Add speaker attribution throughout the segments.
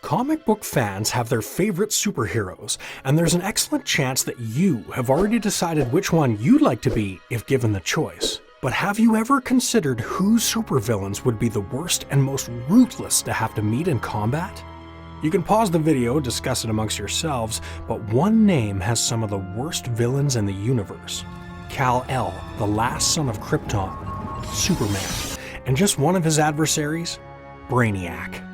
Speaker 1: Comic book fans have their favorite superheroes, and there's an excellent chance that you have already decided which one you'd like to be if given the choice. But have you ever considered whose supervillains would be the worst and most ruthless to have to meet in combat? You can pause the video, discuss it amongst yourselves, but one name has some of the worst villains in the universe. Kal-El, the last son of Krypton, Superman, and just one of his adversaries, Brainiac.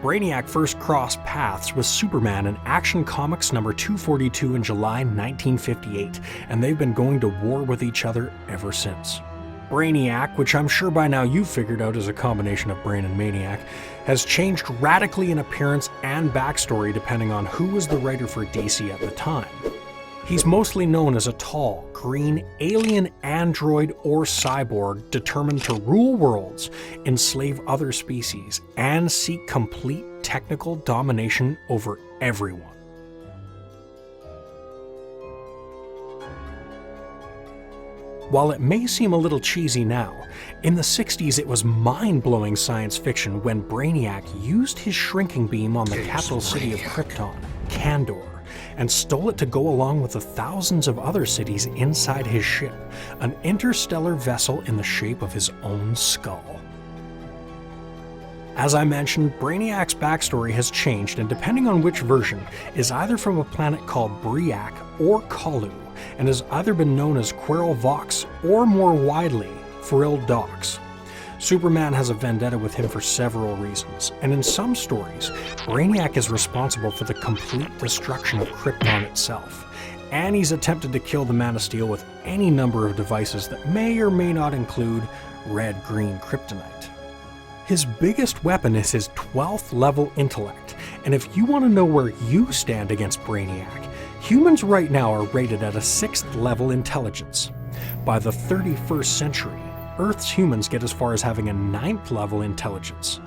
Speaker 1: Brainiac first crossed paths with Superman in Action Comics number 242 in July 1958, and they've been going to war with each other ever since. Brainiac, which I'm sure by now you've figured out is a combination of brain and maniac, has changed radically in appearance and backstory depending on who was the writer for DC at the time. He's mostly known as a tall, green, alien android or cyborg determined to rule worlds, enslave other species, and seek complete technical domination over everyone. While it may seem a little cheesy now, in the 60s it was mind-blowing science fiction when Brainiac used his shrinking beam on the capital city of Krypton, Kandor, and stole it to go along with the thousands of other cities inside his ship, an interstellar vessel in the shape of his own skull. As I mentioned, Brainiac's backstory has changed, and depending on which version, is either from a planet called Briac or Kalu, and has either been known as Querl Vox or more widely, Frill Dox. Superman has a vendetta with him for several reasons, and in some stories, Brainiac is responsible for the complete destruction of Krypton itself, and he's attempted to kill the Man of Steel with any number of devices that may or may not include red-green kryptonite. His biggest weapon is his 12th level intellect, and if you want to know where you stand against Brainiac, humans right now are rated at a 6th level intelligence. By the 31st century, Earth's humans get as far as having a 9th level intelligence.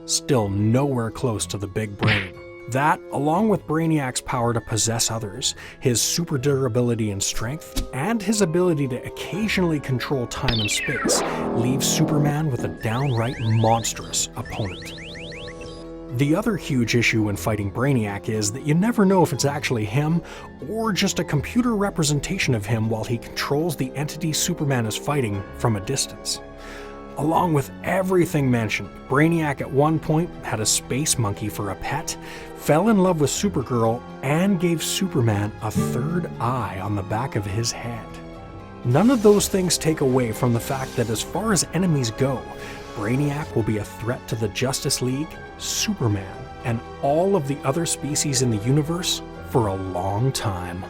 Speaker 1: Still nowhere close to the big brain. That, along with Brainiac's power to possess others, his super durability and strength, and his ability to occasionally control time and space, leaves Superman with a downright monstrous opponent. The other huge issue when fighting Brainiac is that you never know if it's actually him or just a computer representation of him while he controls the entity Superman is fighting from a distance. Along with everything mentioned, Brainiac at one point had a space monkey for a pet, fell in love with Supergirl, and gave Superman a third eye on the back of his head. None of those things take away from the fact that as far as enemies go, Brainiac will be a threat to the Justice League, Superman, and all of the other species in the universe for a long time.